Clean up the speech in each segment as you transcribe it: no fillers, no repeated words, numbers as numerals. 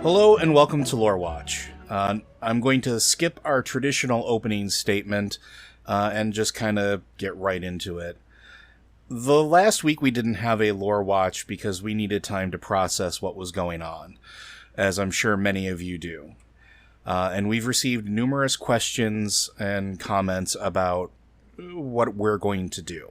Hello and welcome to Lore Watch. I'm going to skip our traditional opening statement and just kind of get right into it. The last week we didn't have a Lore Watch because we needed time to process what was going on, as I'm sure many of you do. And we've received numerous questions and comments about what we're going to do.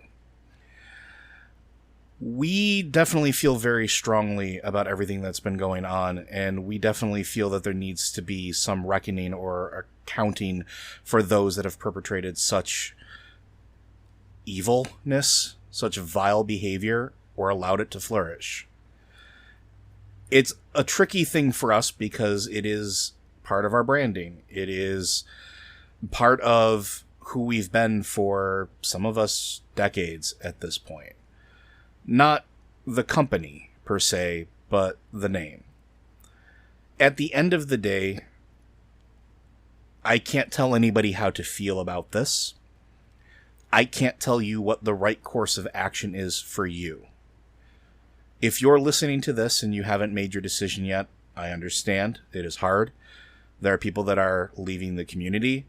We definitely feel very strongly about everything that's been going on, and we definitely feel that there needs to be some reckoning or accounting for those that have perpetrated such evilness, such vile behavior, or allowed it to flourish. It's a tricky thing for us because it is part of our branding. It is part of who we've been for, some of us, decades at this point. Not the company, per se, but the name. At the end of the day, I can't tell anybody how to feel about this. I can't tell you what the right course of action is for you. If you're listening to this and you haven't made your decision yet, I understand. It is hard. There are people that are leaving the community.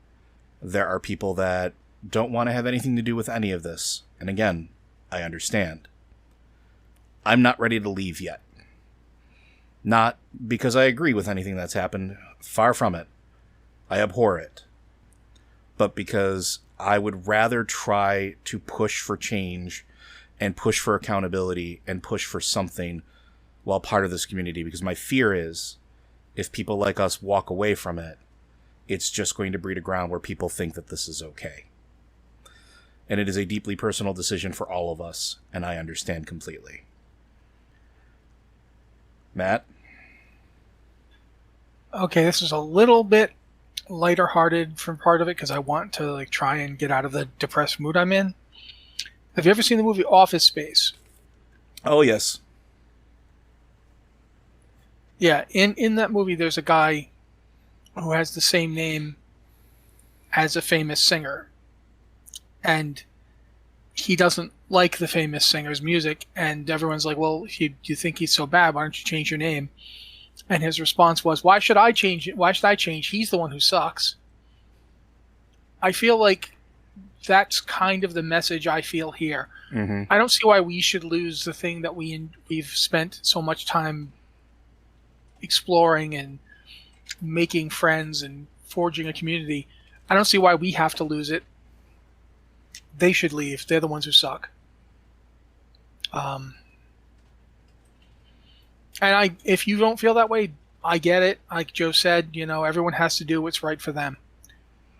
There are people that don't want to have anything to do with any of this. And again, I understand. I'm not ready to leave yet. Not because I agree with anything that's happened. Far from it. I abhor it. But because I would rather try to push for change and push for accountability and push for something while part of this community. Because my fear is, if people like us walk away from it, it's just going to breed a ground where people think that this is okay. And it is a deeply personal decision for all of us, and I understand completely. Matt? Okay, this is a little bit lighter hearted from part of it because I want to try and get out of the depressed mood I'm in. Have you ever seen the movie Office Space? Oh, yes. Yeah, in that movie there's a guy who has the same name as a famous singer. And he doesn't like the famous singer's music, and everyone's like, well, if you think he's so bad, why don't you change your name? And his response was, why should I change it? Why should I change? He's the one who sucks. I feel like that's kind of the message I feel here. Mm-hmm. I don't see why we should lose the thing that we've spent so much time exploring and making friends and forging a community. I don't see why we have to lose it. They should leave. They're the ones who suck. And if you don't feel that way, I get it. Like Joe said, everyone has to do what's right for them.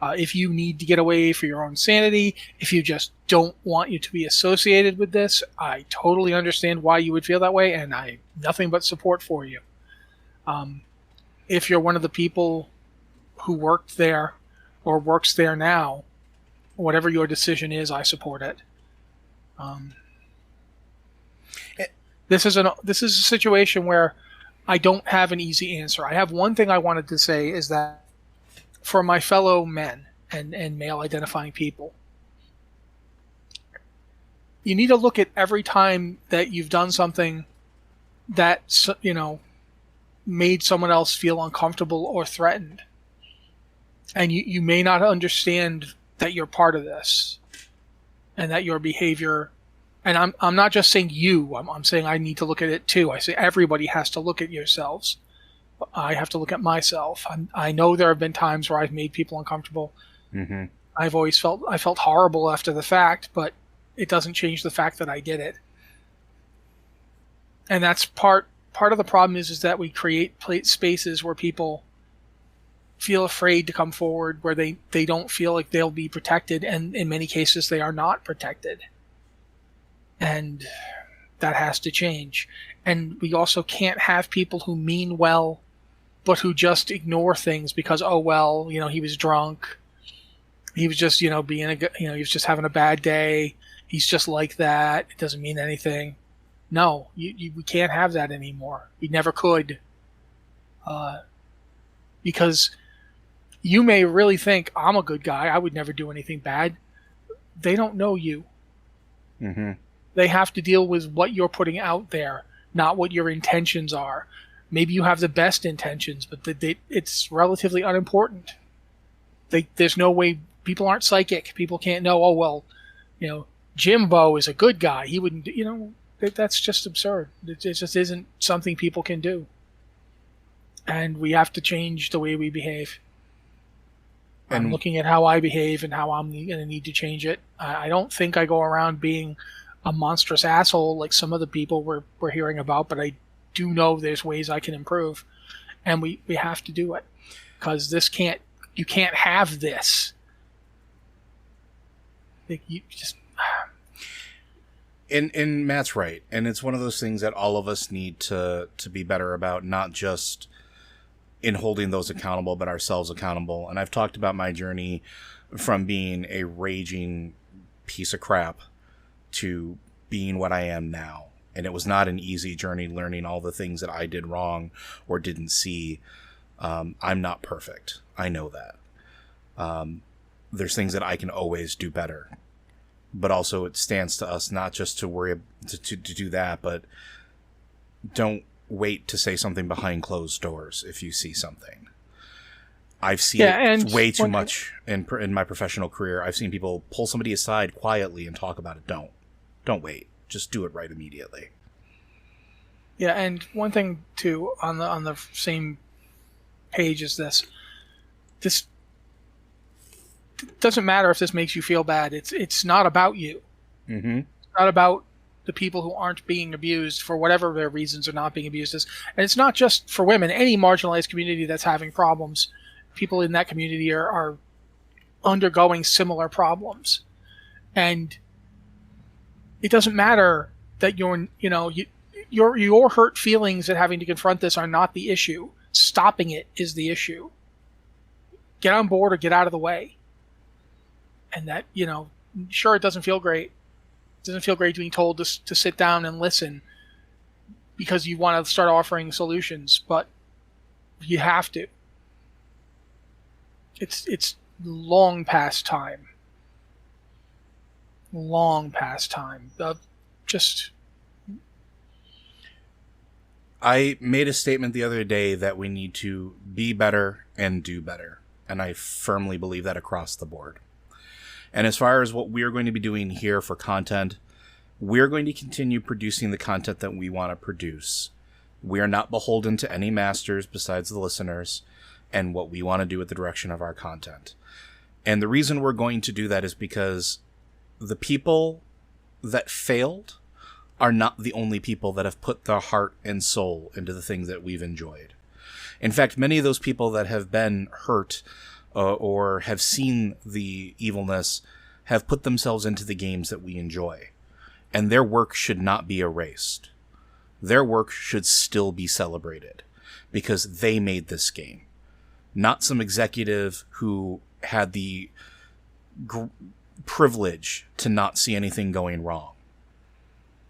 If you need to get away for your own sanity, if you just don't want you to be associated with this, I totally understand why you would feel that way, and I nothing but support for you. If you're one of the people who worked there or works there now, whatever your decision is, I support it. This is a situation where I don't have an easy answer. I have one thing I wanted to say is that for my fellow men and male identifying people, you need to look at every time that you've done something that, made someone else feel uncomfortable or threatened. And you may not understand that you're part of this and that your behavior, and I'm not just saying you, I'm saying I need to look at it too. I say everybody has to look at yourselves. I have to look at myself. I know there have been times where I've made people uncomfortable. Mm-hmm. I felt horrible after the fact, but it doesn't change the fact that I did it. And that's part of the problem is that we create spaces where people feel afraid to come forward, where they don't feel like they'll be protected, and in many cases they are not protected. And that has to change. And we also can't have people who mean well but who just ignore things because, he was drunk, he was just he was just having a bad day, he's just like that, it doesn't mean anything. No, we can't have that anymore. We never could. Because you may really think, I'm a good guy, I would never do anything bad. They don't know you. Mm-hmm. They have to deal with what you're putting out there, not what your intentions are. maybe you have the best intentions, but it's relatively unimportant. There's no way, people aren't psychic. People can't know, oh, well, Jimbo is a good guy. He wouldn't, that's just absurd. It just isn't something people can do. And we have to change the way we behave. I'm looking at how I behave and how I'm going to need to change it. I don't think I go around being a monstrous asshole like some of the people we're hearing about, but I do know there's ways I can improve. And we have to do it. Because you can't have this. You just... And Matt's right. And it's one of those things that all of us need to be better about, not just in holding those accountable, but ourselves accountable. And I've talked about my journey from being a raging piece of crap to being what I am now. And it was not an easy journey, learning all the things that I did wrong or didn't see. I'm not perfect. I know that. There's things that I can always do better. But also it stands to us not just to worry to do that, but don't wait to say something behind closed doors if you see something. I've seen it way too much in my professional career. I've seen people pull somebody aside quietly and talk about it. Don't wait. Just do it right immediately. Yeah, and one thing too on the same page as this it doesn't matter if this makes you feel bad. It's not about you. Mm-hmm. It's not about the people who aren't being abused for whatever their reasons are not being abused. And it's not just for women. Any marginalized community that's having problems, people in that community are undergoing similar problems. And it doesn't matter that your hurt feelings at having to confront this are not the issue. Stopping it is the issue. Get on board or get out of the way. And that, sure, it doesn't feel great. It doesn't feel great being told to sit down and listen because you want to start offering solutions, but you have to. It's long past time. Long past time. I made a statement the other day that we need to be better and do better. And I firmly believe that across the board. And as far as what we're going to be doing here for content, we're going to continue producing the content that we want to produce. We are not beholden to any masters besides the listeners and what we want to do with the direction of our content. And the reason we're going to do that is because the people that failed are not the only people that have put their heart and soul into the things that we've enjoyed. In fact, many of those people that have been hurt or have seen the evilness have put themselves into the games that we enjoy. And their work should not be erased. Their work should still be celebrated because they made this game. Not some executive who had the privilege to not see anything going wrong.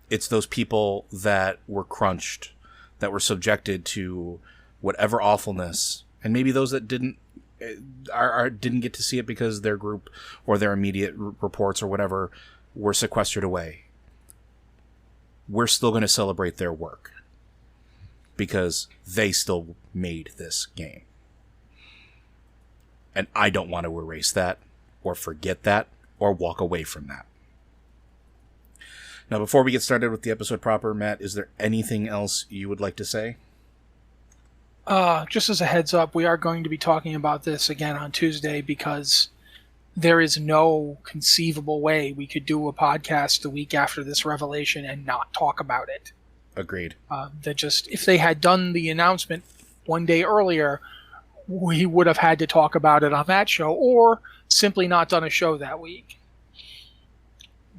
It's those people that were crunched, that were subjected to whatever awfulness, and maybe those that didn't get to see it because their group or their immediate reports or whatever were sequestered away. We're still going to celebrate their work because they still made this game. And I don't want to erase that or forget that or walk away from that. Now, before we get started with the episode proper, Matt, is there anything else you would like to say? Just as a heads up, we are going to be talking about this again on Tuesday because there is no conceivable way we could do a podcast the week after this revelation and not talk about it. Agreed. If they had done the announcement one day earlier, we would have had to talk about it on that show or simply not done a show that week.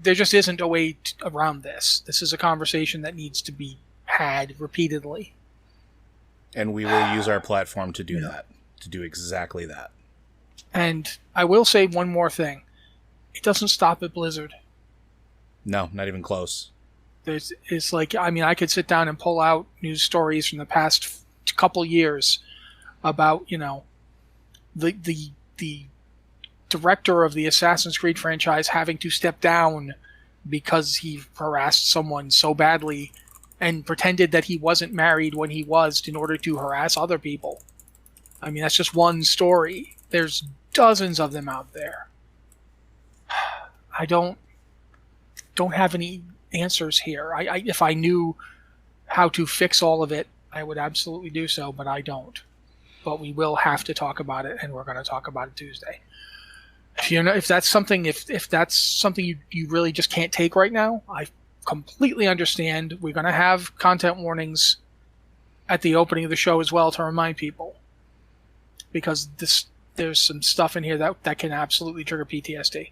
There just isn't a way around this. This is a conversation that needs to be had repeatedly. And we will use our platform to do that, to do exactly that. And I will say one more thing. It doesn't stop at Blizzard. No, not even close. I could sit down and pull out news stories from the past couple years about, the director of the Assassin's Creed franchise having to step down because he harassed someone so badly and pretended that he wasn't married when he was in order to harass other people. I mean, that's just one story. There's dozens of them out there. I don't have any answers here. If I knew how to fix all of it, I would absolutely do so, but I don't. But we will have to talk about it, and we're going to talk about it Tuesday. If that's something you really just can't take right now, I completely understand. We're going to have content warnings at the opening of the show as well to remind people, because there's some stuff in here that can absolutely trigger PTSD.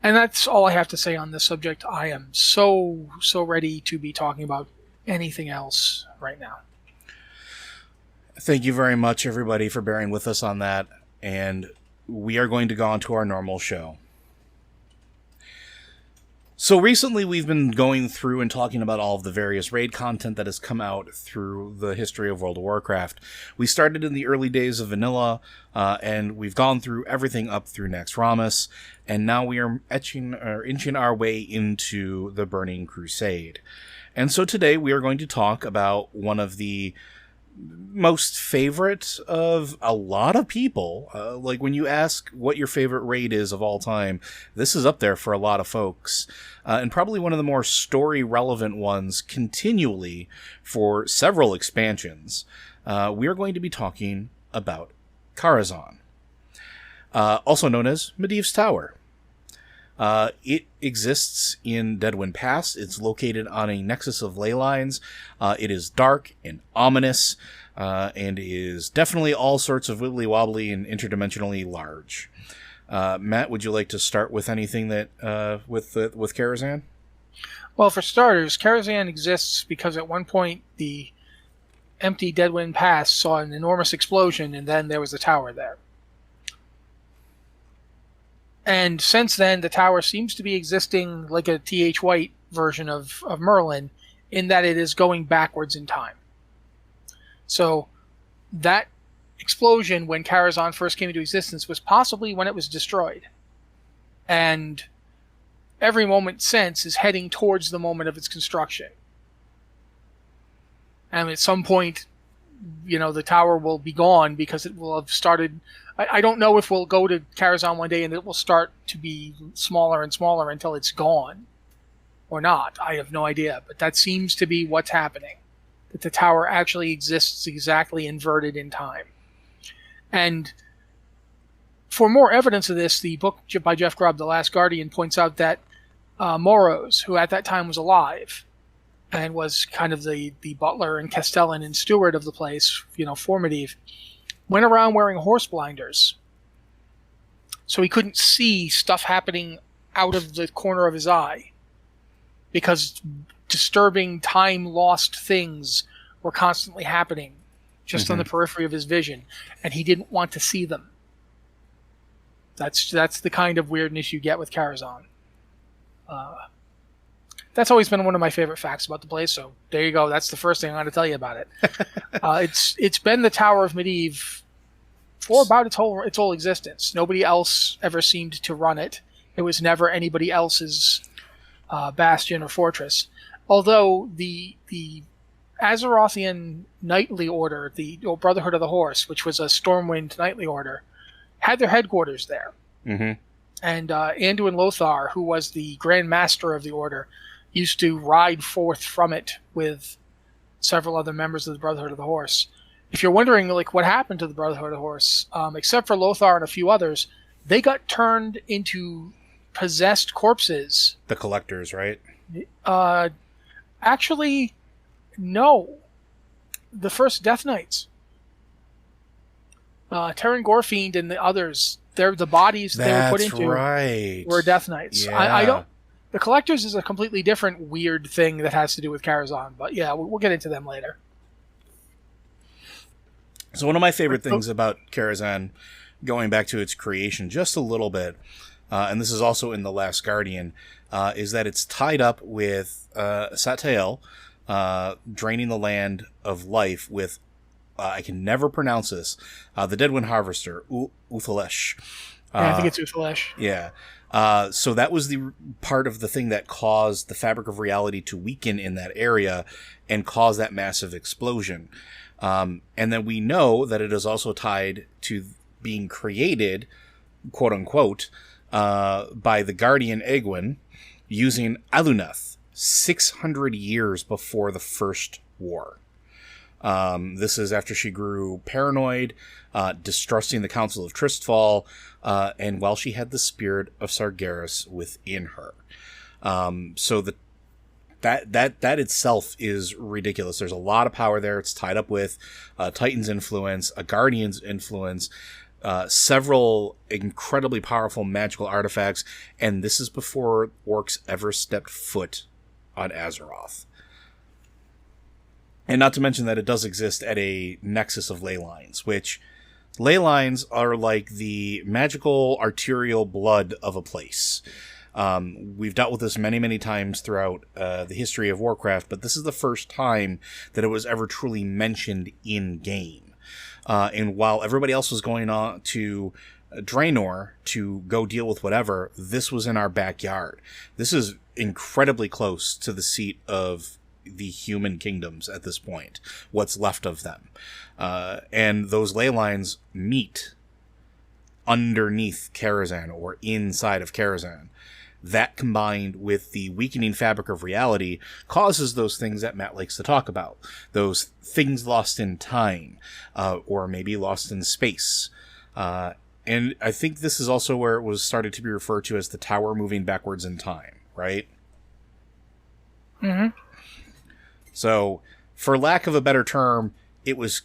And that's all I have to say on this subject. I am so ready to be talking about anything else right now. Thank you very much, everybody, for bearing with us on that. And we are going to go on to our normal show. So recently we've been going through and talking about all of the various raid content that has come out through the history of World of Warcraft. We started in the early days of vanilla, and we've gone through everything up through Naxxramas, and now we are inching our way into the Burning Crusade. And so today we are going to talk about one of the most favorite of a lot of people. Like when you ask what your favorite raid is of all time, this is up there for a lot of folks. And probably one of the more story relevant ones continually for several expansions. We are going to be talking about Karazhan, also known as Medivh's Tower. It exists in Deadwind Pass. It's located on a nexus of ley lines. It is dark and ominous, and is definitely all sorts of wibbly-wobbly and interdimensionally large. Matt, would you like to start with anything that with Karazhan? Well, for starters, Karazhan exists because at one point the empty Deadwind Pass saw an enormous explosion, and then there was a tower there. And since then, the tower seems to be existing like a T.H. White version of Merlin, in that it is going backwards in time. So that explosion when Karazhan first came into existence was possibly when it was destroyed. And every moment since is heading towards the moment of its construction. And at some point, the tower will be gone because it will have started... I don't know if we'll go to Karazhan one day and it will start to be smaller and smaller until it's gone or not. I have no idea, but that seems to be what's happening. That the tower actually exists exactly inverted in time. And for more evidence of this, the book by Jeff Grubb, The Last Guardian, points out that Moros, who at that time was alive and was kind of the butler and castellan and steward of the place, for Medivh, went around wearing horse blinders. So he couldn't see stuff happening out of the corner of his eye, because disturbing time-lost things were constantly happening just on the periphery of his vision, and he didn't want to see them. That's the kind of weirdness you get with Karazhan. That's always been one of my favorite facts about the place, so there you go. That's the first thing I'm going to tell you about it. It's been the Tower of Medivh for about its whole existence. Nobody else ever seemed to run it. It was never anybody else's bastion or fortress. Although the Azerothian Knightly Order, the Brotherhood of the Horse, which was a Stormwind Knightly Order, had their headquarters there. Mm-hmm. And Anduin Lothar, who was the Grand Master of the Order, used to ride forth from it with several other members of the Brotherhood of the Horse. If you're wondering what happened to the Brotherhood of the Horse, except for Lothar and a few others, they got turned into possessed corpses. The Collectors, right? Actually, no. The first Death Knights. Terran Gorfiend and the others, the bodies they were put into were Death Knights. Yeah. I don't... The Collectors is a completely different weird thing that has to do with Karazhan, but yeah, we'll get into them later. So one of my favorite things about Karazhan, going back to its creation just a little bit, and this is also in The Last Guardian, is that it's tied up with Satael draining the land of life with, I can never pronounce this, the Deadwind Harvester, Uthalesh. Yeah, I think it's Uthalish. Yeah. So that was the part of the thing that caused the fabric of reality to weaken in that area and cause that massive explosion. And then we know that it is also tied to being created, quote unquote, by the guardian Egwene using Alunath 600 years before the first war. This is after she grew paranoid, distrusting the Council of Tristfall, and while she had the spirit of Sargeras within her. So that itself is ridiculous. There's a lot of power there. It's tied up with Titan's influence, a Guardian's influence, several incredibly powerful magical artifacts, and this is before orcs ever stepped foot on Azeroth. And not to mention that it does exist at a nexus of ley lines, which ley lines are like the magical arterial blood of a place. We've dealt with this many, many times throughout the history of Warcraft, but this is the first time that it was ever truly mentioned in-game. And while everybody else was going on to Draenor to go deal with whatever, this was in our backyard. This is incredibly close to the seat of the human kingdoms at this point, what's left of them. And those ley lines meet underneath Karazhan or inside of Karazhan. That combined with the weakening fabric of reality causes those things that Matt likes to talk about. Those things lost in time, or maybe lost in space. And I think this is also where it was started to be referred to as the tower moving backwards in time, right? Mm-hmm. So, for lack of a better term, it was,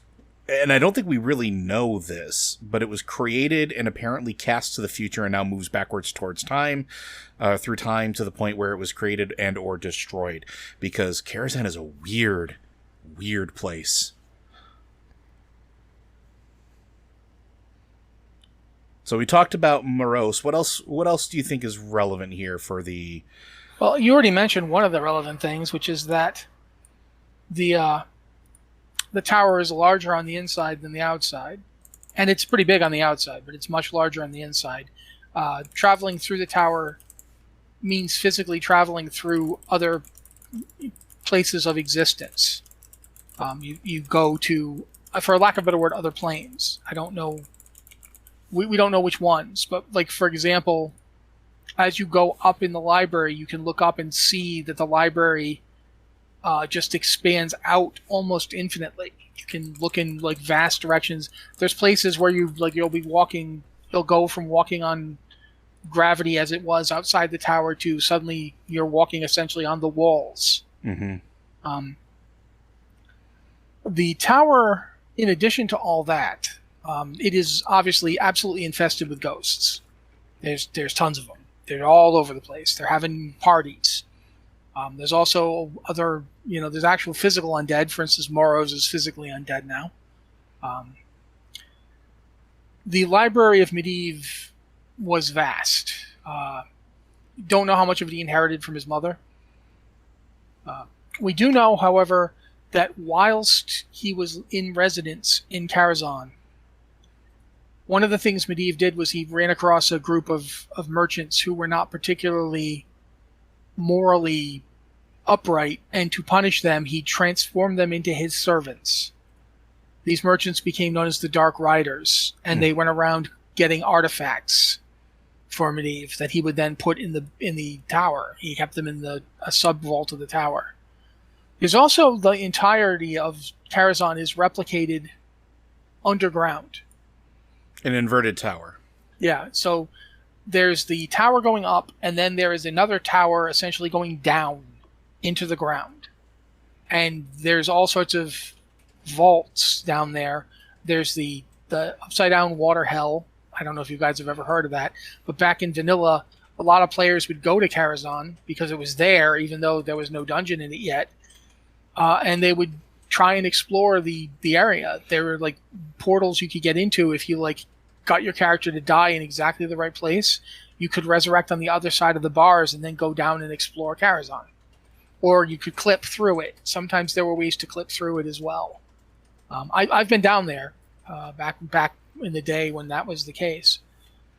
and I don't think we really know this, but it was created and apparently cast to the future and now moves backwards towards time, through time to the point where it was created and or destroyed. Because Karazhan is a weird, weird place. So we talked about Morose. What else do you think is relevant here for the... Well, you already mentioned one of the relevant things, which is that the tower is larger on the inside than the outside. And it's pretty big on the outside, but it's much larger on the inside. Traveling through the tower means physically traveling through other places of existence. You go to, for lack of a better word, other planes. I don't know. We don't know which ones, but like, for example, as you go up in the library, you can look up and see that the library just expands out almost infinitely. You can look in like vast directions. There's places where you'll be walking, you'll go from walking on gravity as it was outside the tower to suddenly you're walking essentially on the walls. Mm-hmm. The tower, in addition to all that, it is obviously absolutely infested with ghosts. There's tons of them. They're all over the place. They're having parties. There's also other, there's actual physical undead. For instance, Morose is physically undead now. The Library of Medivh was vast. Don't know how much of it he inherited from his mother. We do know, however, that whilst he was in residence in Karazhan, one of the things Medivh did was he ran across a group of merchants who were not particularly morally upright, and to punish them, he transformed them into his servants. These merchants became known as the Dark Riders, and they went around getting artifacts for Medivh that he would then put in the tower. He kept them in a sub-vault of the tower. There's also the entirety of Karazhan is replicated underground. An inverted tower. Yeah, so there's the tower going up, and then there is another tower essentially going down into the ground. And there's all sorts of vaults down there. There's the upside-down water hell. I don't know if you guys have ever heard of that, but back in vanilla, a lot of players would go to Karazhan because it was there, even though there was no dungeon in it yet, and they would try and explore the area. There were like portals you could get into if you got your character to die in exactly the right place. You could resurrect on the other side of the bars and then go down and explore Karazhan. Or you could clip through it. Sometimes there were ways to clip through it as well. I've been down there back in the day when that was the case.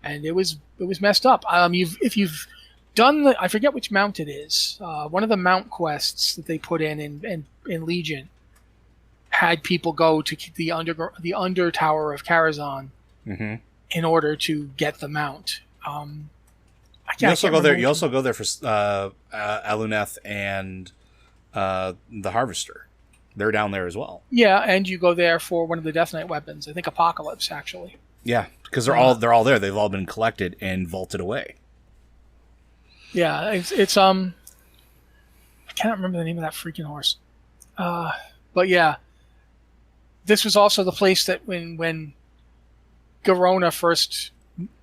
and it was messed up. If you've done I forget which mount it is. One of the mount quests that they put in Legion had people go to the under Tower of Karazhan in order to get the mount. You also go there. You also go there for Aluneth and the Harvester. They're down there as well. Yeah, and you go there for one of the Death Knight weapons. I think Apocalypse, actually. Yeah, because they're all there. They've all been collected and vaulted away. Yeah, it's I can't remember the name of that freaking horse. But yeah, this was also the place that when Garona first,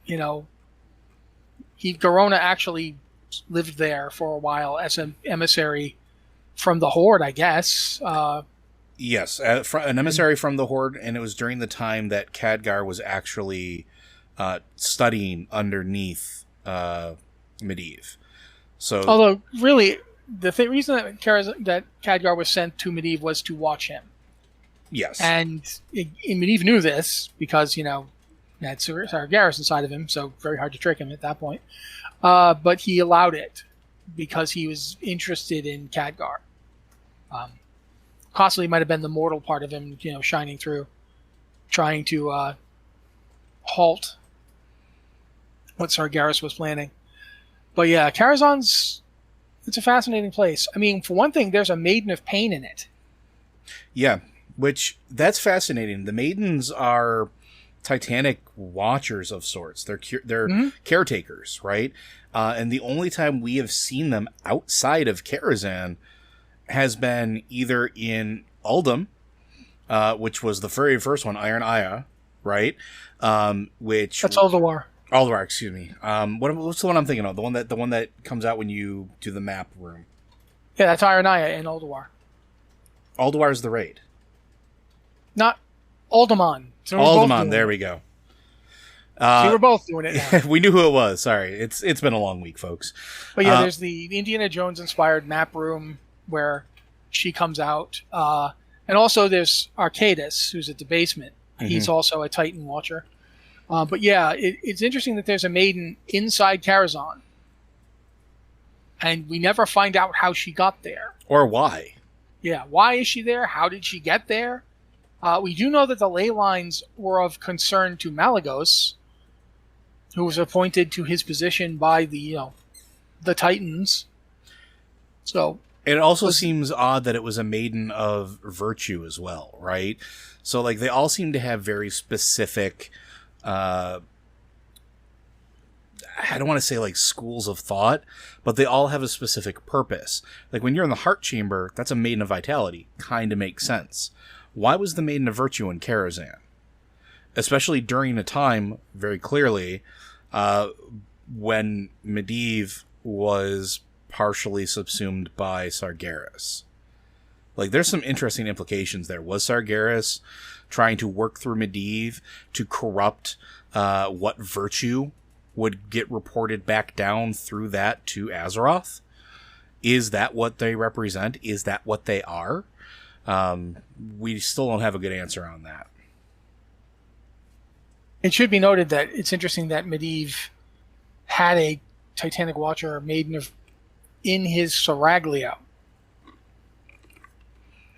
Garona actually lived there for a while as an emissary from the Horde, I guess. Yes, an emissary from the Horde, and it was during the time that Khadgar was actually studying underneath Medivh. So, although really, the reason that Khadgar was sent to Medivh was to watch him. Yes, and Medivh knew this because he had Sargeras inside of him, so very hard to trick him at that point. But he allowed it because he was interested in Khadgar. Possibly might have been the mortal part of him, shining through, trying to halt what Sargeras was planning. But yeah, Karazhan's, it's a fascinating place. I mean, for one thing, there's a Maiden of Pain in it. Yeah, that's fascinating. The Maidens are Titanic watchers of sorts. They're caretakers, right? And the only time we have seen them outside of Karazhan has been either in Uldum, which was the very first one, Iron Aya, right? Which that's Ulduar. Ulduar, excuse me. What's the one I'm thinking of? The one that comes out when you do the map room. Yeah, that's Iron Aya in Ulduar. Ulduar is the raid. Not Uldaman. So Uldaman, there we go. So we're both doing it now. We knew who it was. Sorry, it's been a long week, folks. But yeah, there's the Indiana Jones inspired map room where she comes out, and also there's Arcadus, who's at the basement. He's also a Titan watcher. But yeah, it's interesting that there's a maiden inside Karazhan, and we never find out how she got there or why. Yeah, why is she there? How did she get there? We do know that the ley lines were of concern to Malagos, who was appointed to his position by the Titans. So it also seems odd that it was a maiden of virtue as well, right? So like they all seem to have very specific, I don't want to say like schools of thought, but they all have a specific purpose. Like when you're in the Heart Chamber, that's a maiden of vitality. Kind of makes sense. Why was the maiden of virtue in Karazhan? Especially during a time, very clearly, when Medivh was partially subsumed by Sargeras. Like, there's some interesting implications there. Was Sargeras trying to work through Medivh to corrupt what virtue would get reported back down through that to Azeroth? Is that what they represent? Is that what they are? We still don't have a good answer on that. It should be noted that it's interesting that Medivh had a Titanic Watcher or Maiden of in his Seraglio,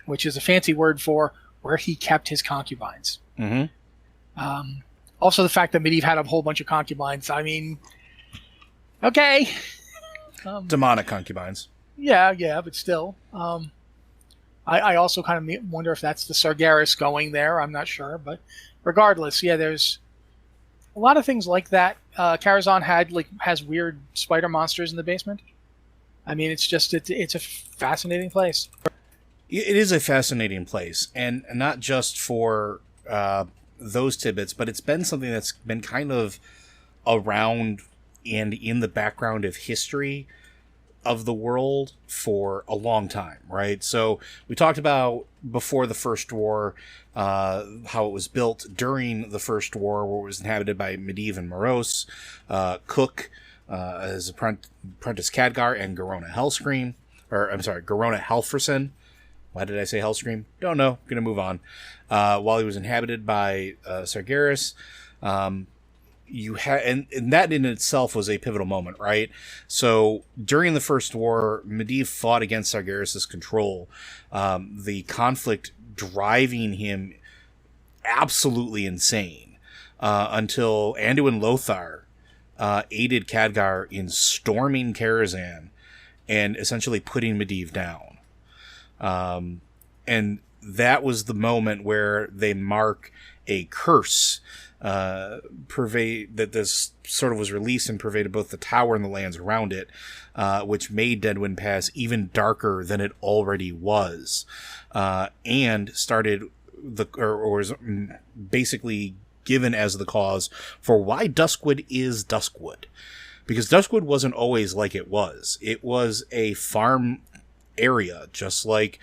which is a fancy word for where he kept his concubines. Also, the fact that Medivh had a whole bunch of concubines. I mean, okay. Demonic concubines. Yeah, but still. I also kind of wonder if that's the Sargeras going there. I'm not sure, but regardless, yeah, there's a lot of things like that. Karazhan has weird spider monsters in the basement. I mean, it's a fascinating place. It is a fascinating place, and not just for those tidbits, but it's been something that's been kind of around and in the background of history of the world for a long time, right? So we talked about before the First War, how it was built during the First War, where it was inhabited by Medivh and Moros, Cook, as apprentice Khadgar, and Garona Hellscream, Garona Halfrison. Why did I say Hellscream? Don't know. Gonna move on. While he was inhabited by Sargeras, you had, and that in itself was a pivotal moment, right? So during the First War, Medivh fought against Sargeras' control, the conflict driving him absolutely insane, until Anduin Lothar aided Khadgar in storming Karazhan and essentially putting Medivh down. And that was the moment where they mark a curse that this sort of was released and pervaded both the tower and the lands around it, which made Deadwind Pass even darker than it already was, and started or was basically given as the cause for why Duskwood is Duskwood. Because Duskwood wasn't always like it was. It was a farm area, just like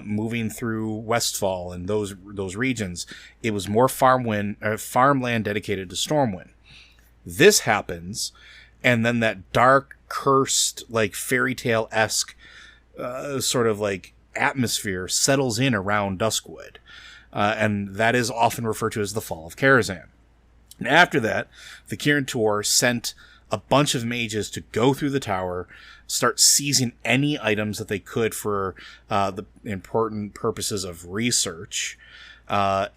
moving through Westfall and those regions. It was more farmland dedicated to Stormwind. This happens, and then that dark, cursed, like fairy tale-esque sort of like atmosphere settles in around Duskwood, and that is often referred to as the Fall of Karazhan. And after that, the Kirin Tor sent a bunch of mages to go through the tower, start seizing any items that they could for the important purposes of research,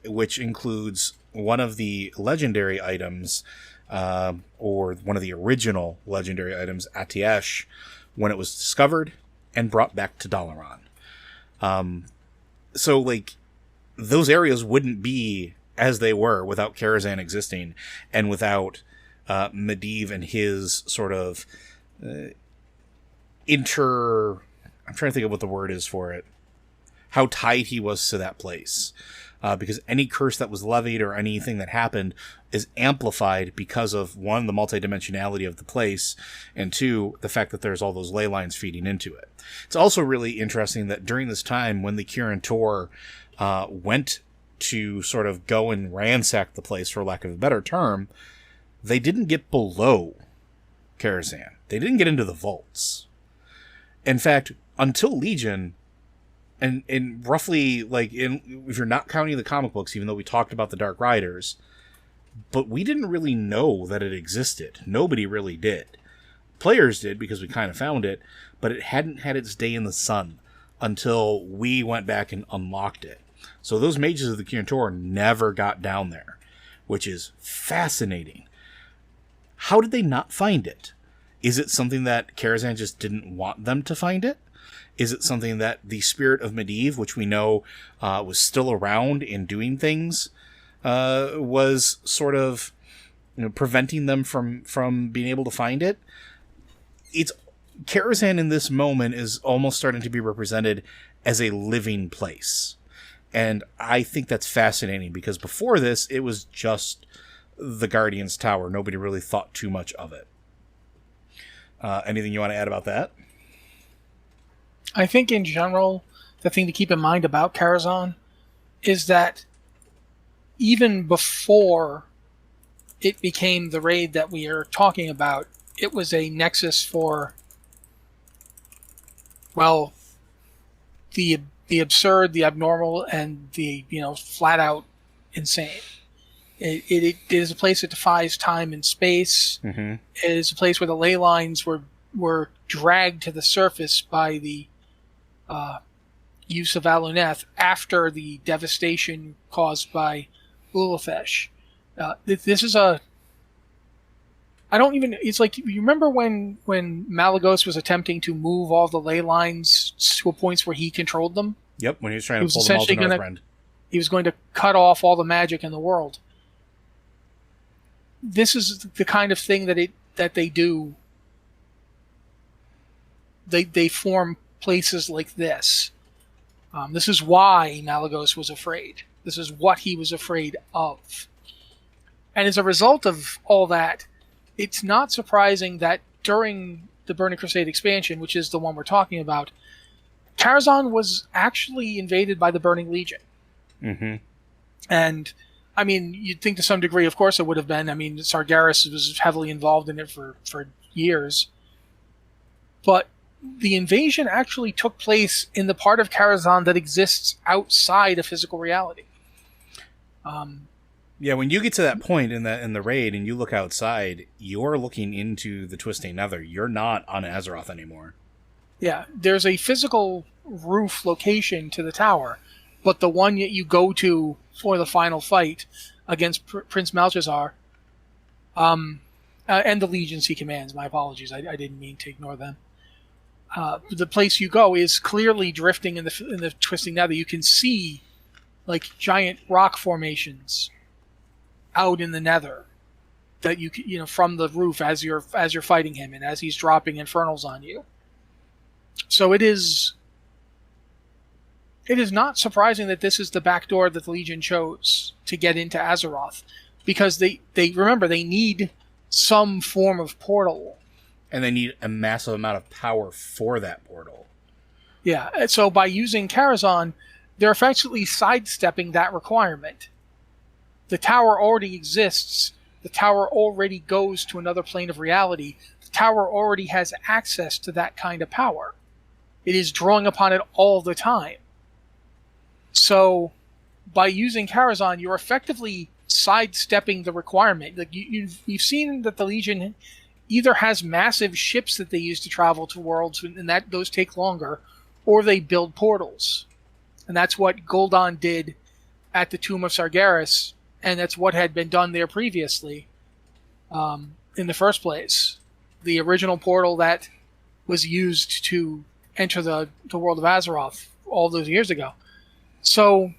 which includes one of the legendary items, or one of the original legendary items, Atiesh, when it was discovered and brought back to Dalaran. So, like, those areas wouldn't be as they were without Karazhan existing, and without Medivh and his sort of I'm trying to think of what the word is for it. How tied he was to that place. Because any curse that was levied or anything that happened is amplified because of, one, the multidimensionality of the place, and two, the fact that there's all those ley lines feeding into it. It's also really interesting that during this time when the Kirin Tor went to sort of go and ransack the place, for lack of a better term, they didn't get below Karazhan. They didn't get into the vaults. In fact, until Legion, and roughly, like, if you're not counting the comic books, even though we talked about the Dark Riders, but we didn't really know that it existed. Nobody really did. Players did, because we kind of found it, but it hadn't had its day in the sun until we went back and unlocked it. So those mages of the Kirin Tor never got down there, which is fascinating. How did they not find it? Is it something that Karazhan just didn't want them to find it? Is it something that the spirit of Medivh, which we know was still around and doing things, was sort of, preventing them from being able to find it? It's Karazhan in this moment is almost starting to be represented as a living place. And I think that's fascinating, because before this, it was just the Guardian's Tower. Nobody really thought too much of it. Anything you want to add about that? I think in general, the thing to keep in mind about Karazhan is that even before it became the raid that we are talking about, it was a nexus for, well, the absurd, the abnormal, and the flat out insane. It is a place that defies time and space. Mm-hmm. It is a place where the ley lines were dragged to the surface by the use of Aluneth after the devastation caused by Ulafesh. This is it's like, you remember when Malagos was attempting to move all the ley lines to a point where he controlled them? Yep, when he was trying to pull them all to Northrend. He was going to cut off all the magic in the world. This is the kind of thing that they do. They form places like this. This is why Malagos was afraid. This is what he was afraid of. And as a result of all that, it's not surprising that during the Burning Crusade expansion, which is the one we're talking about, Karazhan was actually invaded by the Burning Legion. Mm-hmm. And, I mean, you'd think to some degree, of course it would have been. I mean, Sargeras was heavily involved in it for years. But the invasion actually took place in the part of Karazhan that exists outside of physical reality. Yeah, when you get to that point in the raid and you look outside, you're looking into the Twisting Nether. You're not on Azeroth anymore. Yeah, there's a physical roof location to the tower, but the one that you go to for the final fight against Prince Malchazar, and the legions he commands. My apologies, I didn't mean to ignore them. The place you go is clearly drifting in the Twisting Nether. You can see like giant rock formations out in the Nether that you know from the roof as you're fighting him and as he's dropping infernals on you. So it is not surprising that this is the back door that the Legion chose to get into Azeroth, because they remember they need some form of portal. And they need a massive amount of power for that portal. Yeah, and so by using Karazhan, they're effectively sidestepping that requirement. The tower already exists. The tower already goes to another plane of reality. The tower already has access to that kind of power. It is drawing upon it all the time. So, by using Karazhan, you're effectively sidestepping the requirement. Like you've seen that the Legion either has massive ships that they use to travel to worlds, and that those take longer, or they build portals. And that's what Gul'dan did at the Tomb of Sargeras, and that's what had been done there previously in the first place. The original portal that was used to enter the world of Azeroth all those years ago. So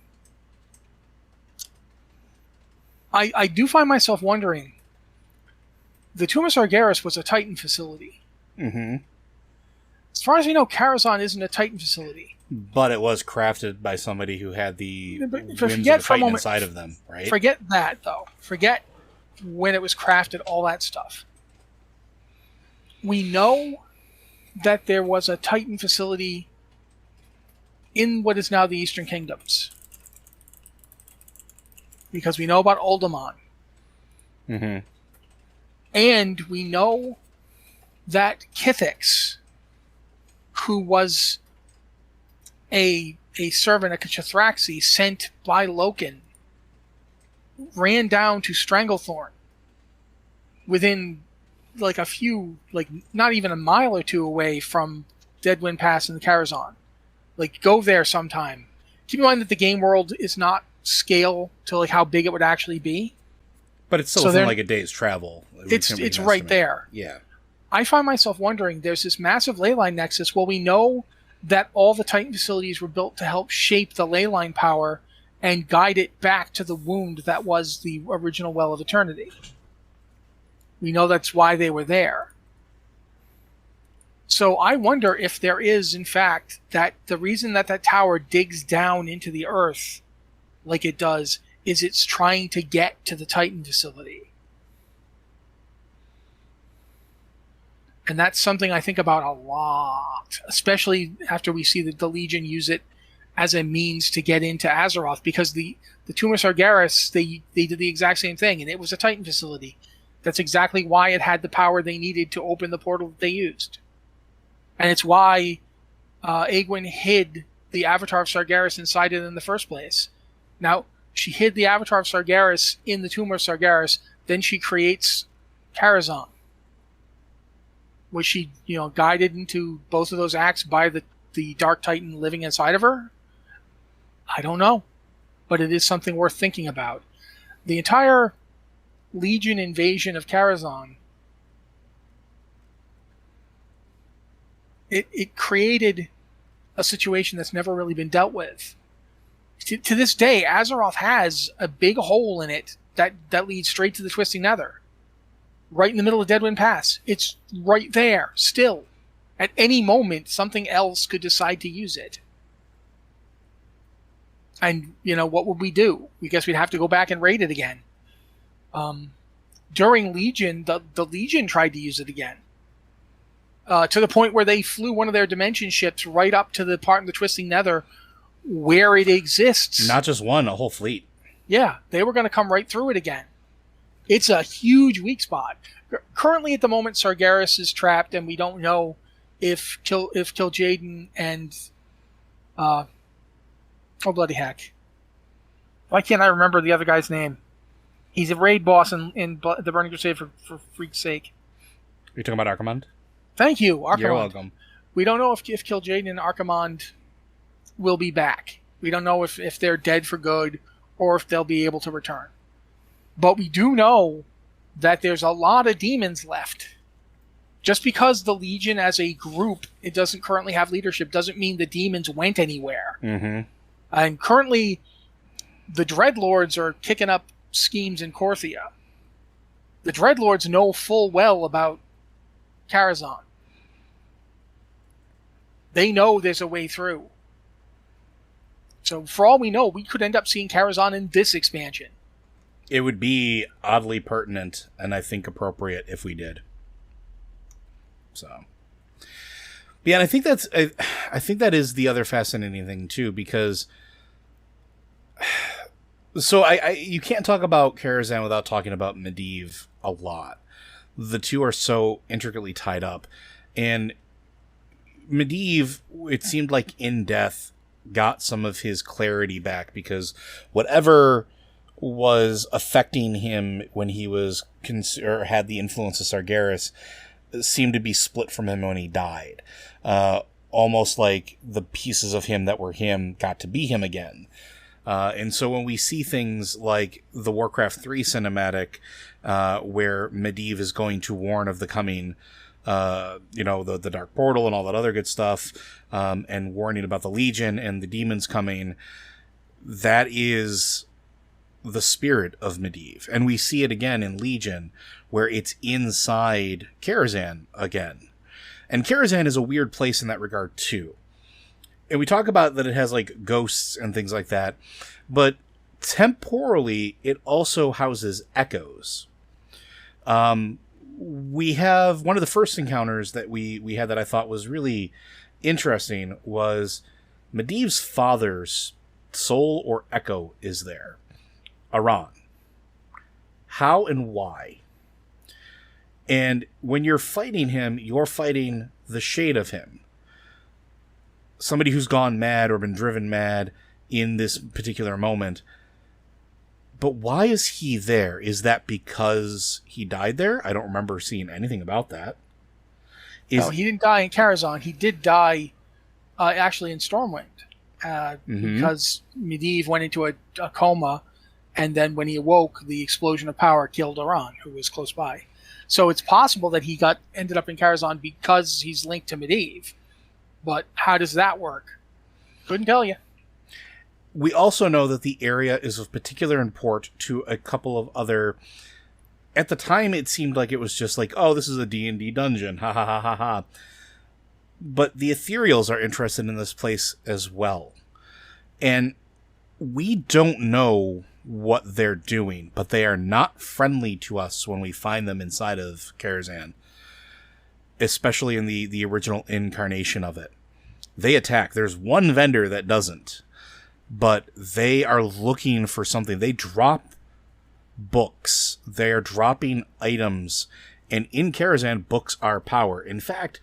I do find myself wondering, the Tomb of Sargeras was a Titan facility. Mm-hmm. As far as we know, Karazhan isn't a Titan facility. But it was crafted by somebody who had the winds of the Titan inside of them, right? Forget that, though. Forget when it was crafted, all that stuff. We know that there was a Titan facility in what is now the Eastern Kingdoms, because we know about Uldaman. Mm-hmm. And we know that Kithix, who was a servant, a Kchathraxi sent by Loken, ran down to Stranglethorn within like a few, like not even a mile or two away from Deadwind Pass and the Karazhan. Like, go there sometime. Keep in mind that the game world is not scale to like how big it would actually be. But it's still within like a day's travel. It's right there. Yeah. I find myself wondering, there's this massive leyline nexus. Well, we know that all the Titan facilities were built to help shape the leyline power and guide it back to the wound that was the original Well of Eternity. We know that's why they were there. So I wonder if there is, in fact, that the reason that that tower digs down into the earth like it does is it's trying to get to the Titan facility. And that's something I think about a lot, especially after we see that the Legion use it as a means to get into Azeroth, because the Tomb of Sargeras, they did the exact same thing, and it was a Titan facility. That's exactly why it had the power they needed to open the portal that they used. And it's why Egwene hid the Avatar of Sargeras inside it in the first place. Now, she hid the Avatar of Sargeras in the Tomb of Sargeras, then she creates Karazhan, was she, guided into both of those acts by the Dark Titan living inside of her? I don't know. But it is something worth thinking about. The entire Legion invasion of Karazhan, it created a situation that's never really been dealt with. To this day, Azeroth has a big hole in it that leads straight to the Twisting Nether. Right in the middle of Deadwind Pass. It's right there, still. At any moment, something else could decide to use it. And, what would we do? We guess we'd have to go back and raid it again. During Legion, the Legion tried to use it again. To the point where they flew one of their Dimension ships right up to the part in the Twisting Nether where it exists. Not just one, a whole fleet. Yeah, they were going to come right through it again. It's a huge weak spot. Currently, at the moment, Sargeras is trapped, and we don't know if Kil'jaeden and oh bloody heck, why can't I remember the other guy's name? He's a raid boss in the Burning Crusade, for freak's sake. You're talking about Archimonde? Thank you, Archimonde. You're welcome. We don't know if Kil'jaeden and Archimonde will be back. We don't know if they're dead for good or if they'll be able to return. But we do know that there's a lot of demons left. Just because the Legion as a group, it doesn't currently have leadership, doesn't mean the demons went anywhere. Mm-hmm. And currently, the Dreadlords are kicking up schemes in Korthia. The Dreadlords know full well about Karazhan. They know there's a way through. So for all we know, we could end up seeing Karazhan in this expansion. It would be oddly pertinent and I think appropriate if we did. So, yeah, and I think that is the other fascinating thing too, because you can't talk about Karazhan without talking about Medivh a lot. The two are so intricately tied up, and Medivh, it seemed like in death, got some of his clarity back, because whatever was affecting him when he was or had the influence of Sargeras seemed to be split from him when he died. Almost like the pieces of him that were him got to be him again. And so when we see things like the Warcraft 3 cinematic, where Medivh is going to warn of the coming, the Dark Portal and all that other good stuff, and warning about the Legion and the demons coming, that is the spirit of Medivh. And we see it again in Legion, where it's inside Karazhan again. And Karazhan is a weird place in that regard too. And we talk about that it has like ghosts and things like that, but temporally it also houses echoes. We have one of the first encounters that we had that I thought was really interesting was Medivh's father's soul or echo is there. Aran. How and why? And when you're fighting him, you're fighting the shade of him. Somebody who's gone mad or been driven mad in this particular moment. But why is he there? Is that because he died there? I don't remember seeing anything about that. No, he didn't die in Karazhan. He did die actually in Stormwind. Because Medivh went into a coma, and then when he awoke, the explosion of power killed Aran, who was close by. So it's possible that he ended up in Karazhan because he's linked to Medivh. But how does that work? Couldn't tell you. We also know that the area is of particular import to a couple of other... At the time, it seemed like it was just like, oh, this is a D&D dungeon. Ha ha ha ha ha. But the Ethereals are interested in this place as well. And we don't know what they're doing, but they are not friendly to us when we find them inside of Karazhan. Especially in the original incarnation of it. They attack. There's one vendor that doesn't. But they are looking for something. They drop books. They are dropping items. And in Karazhan, books are power. In fact,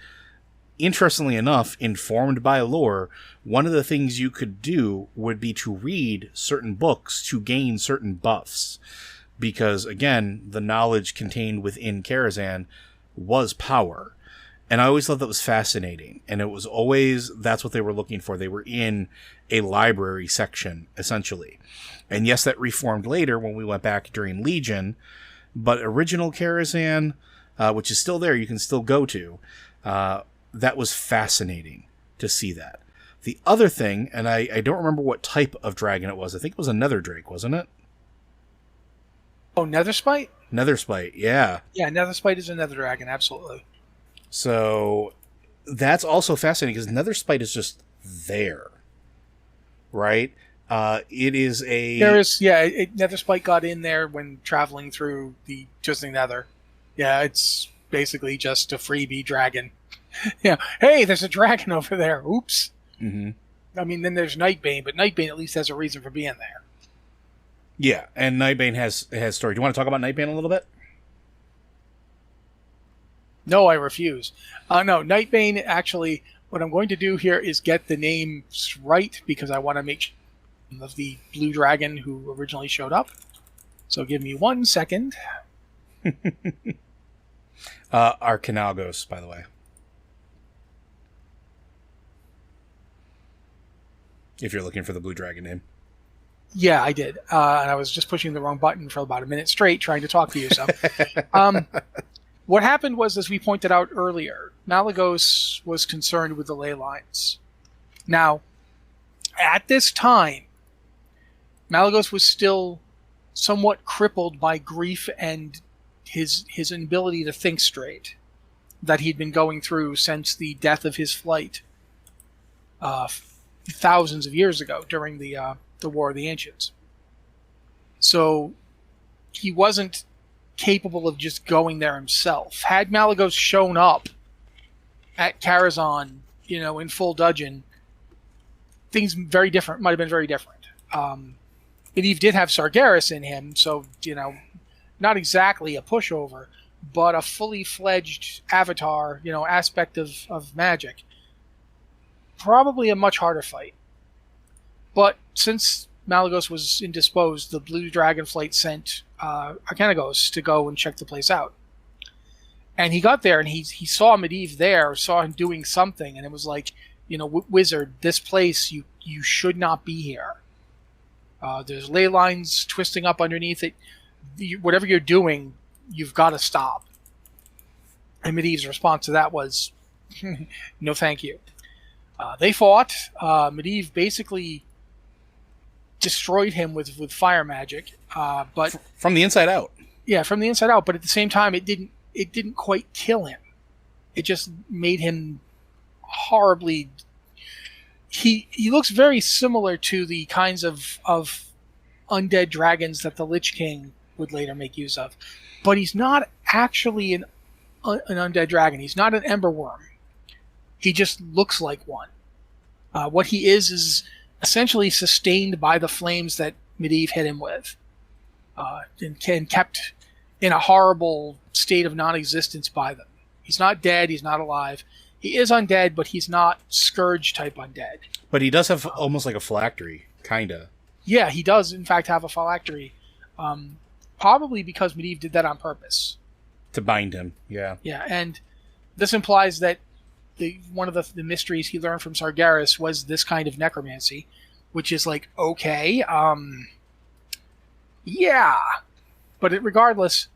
interestingly enough, informed by lore, one of the things you could do would be to read certain books to gain certain buffs. Because, again, the knowledge contained within Karazhan was power. And I always thought that was fascinating. And it was always, that's what they were looking for. They were in a library section, essentially. And yes, that reformed later when we went back during Legion. But original Karazhan, which is still there, you can still go to, that was fascinating to see that. The other thing, and I don't remember what type of dragon it was. I think it was a nether drake, wasn't it? Oh, Netherspite? Netherspite, yeah. Yeah, Netherspite is a nether dragon, absolutely. So that's also fascinating because Netherspite is just there, right? It is a... Netherspite got in there when traveling through the Twisting Nether. Yeah, it's basically just a freebie dragon. Yeah, hey, there's a dragon over there. Oops. Mm-hmm. I mean, then there's Nightbane, but Nightbane at least has a reason for being there. Yeah, and Nightbane has story. Do you want to talk about Nightbane a little bit? No, I refuse. No, Nightbane, actually, what I'm going to do here is get the names right because I want to make sure of the blue dragon who originally showed up. So give me 1 second. Arcanagos, by the way. If you're looking for the blue dragon name. Yeah, I did. And I was just pushing the wrong button for about a minute straight trying to talk to you. So, what happened was, as we pointed out earlier, Malygos was concerned with the ley lines. Now, at this time, Malygos was still somewhat crippled by grief and his inability to think straight that he'd been going through since the death of his flight thousands of years ago during the War of the Ancients. So he wasn't capable of just going there himself. Had Malygos shown up at Karazhan, in full dudgeon, things might have been very different. Medivh did have Sargeras in him, so, not exactly a pushover, but a fully fledged avatar, aspect of magic. Probably a much harder fight. But since Malygos was indisposed, the Blue Dragonflight sent Arcanagos to go and check the place out. And he got there and he saw Medivh there, saw him doing something, and it was like, wizard, this place, you should not be here. There's ley lines twisting up underneath it. Whatever you're doing, you've got to stop. And Medivh's response to that was, no thank you. They fought. Medivh basically destroyed him with fire magic, but from the inside out. Yeah, from the inside out. But at the same time, it didn't quite kill him. It just made him horribly. He looks very similar to the kinds of undead dragons that the Lich King would later make use of, but he's not actually an undead dragon. He's not an ember worm. He just looks like one. What he is essentially sustained by the flames that Medivh hit him with, and kept in a horrible state of non-existence by them. He's not dead. He's not alive. He is undead, but he's not Scourge-type undead. But he does have almost like a phylactery, kinda. Yeah, he does, in fact, have a phylactery. Probably because Medivh did that on purpose. To bind him, yeah. Yeah, and this implies that one of the mysteries he learned from Sargeras was this kind of necromancy, which is like, okay, yeah. But regardless,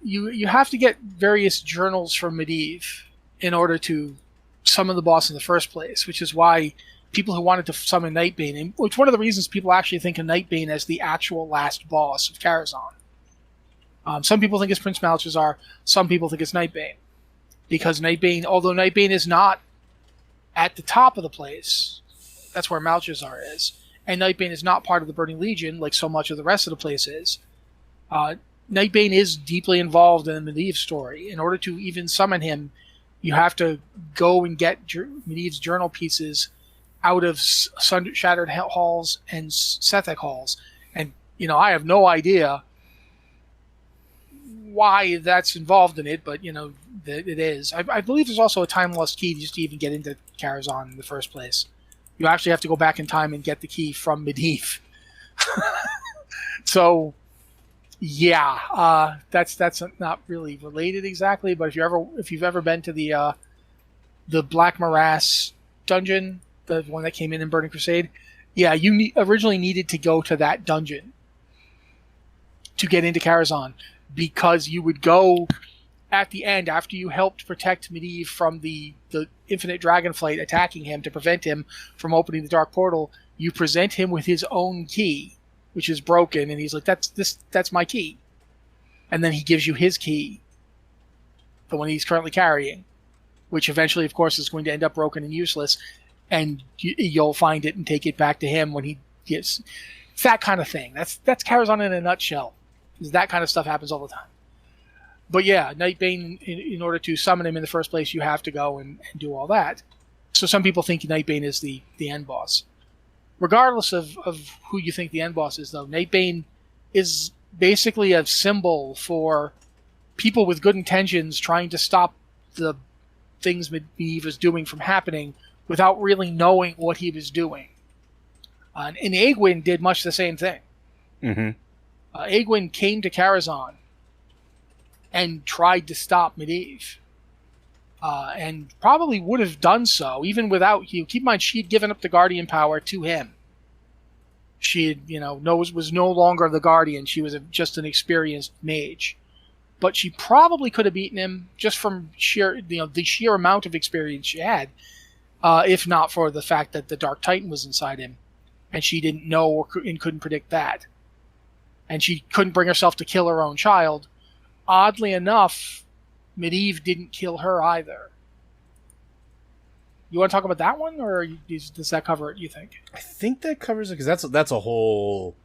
you have to get various journals from Medivh in order to summon the boss in the first place, which is why people who wanted to summon Nightbane, and it's one of the reasons people actually think of Nightbane as the actual last boss of Karazhan. Some people think it's Prince Malchezaar, some people think it's Nightbane. Because Nightbane, although Nightbane is not at the top of the place, that's where Malchezaar is, and Nightbane is not part of the Burning Legion like so much of the rest of the place is, Nightbane is deeply involved in the Medivh story. In order to even summon him, you have to go and get Medivh's journal pieces out of Shattered Halls and Sethek Halls. And, I have no idea why that's involved in it, but, it is. I believe there's also a time-lost key just to even get into Karazhan in the first place. You actually have to go back in time and get the key from Medivh. So, yeah, that's not really related exactly, but if you've ever been to the Black Morass dungeon, the one that came in Burning Crusade, yeah, you originally needed to go to that dungeon to get into Karazhan, because you would go at the end after you helped protect Medivh from the Infinite Dragonflight attacking him to prevent him from opening the Dark Portal. You present him with his own key, which is broken, and he's like, that's my key. And then he gives you his key, the one he's currently carrying, which eventually, of course, is going to end up broken and useless, and you'll find it and take it back to him when he gets... It's that kind of thing. That's Karazhan in a nutshell. That kind of stuff happens all the time. But yeah, Nightbane, in order to summon him in the first place, you have to go and do all that. So some people think Nightbane is the end boss. Regardless of who you think the end boss is, though, Nightbane is basically a symbol for people with good intentions trying to stop the things Medivh was doing from happening without really knowing what he was doing. And Aegwynn did much the same thing. Mm-hmm. Egwene came to Karazhan and tried to stop Medivh. And probably would have done so even without you. Keep in mind, she had given up the Guardian power to him. She had, was no longer the Guardian. She was just an experienced mage. But she probably could have beaten him just from the sheer amount of experience she had, if not for the fact that the Dark Titan was inside him, and she didn't know and couldn't predict that. And she couldn't bring herself to kill her own child. Oddly enough, Medivh didn't kill her either. You want to talk about that one, or does that cover it, you think? I think that covers it, because that's a whole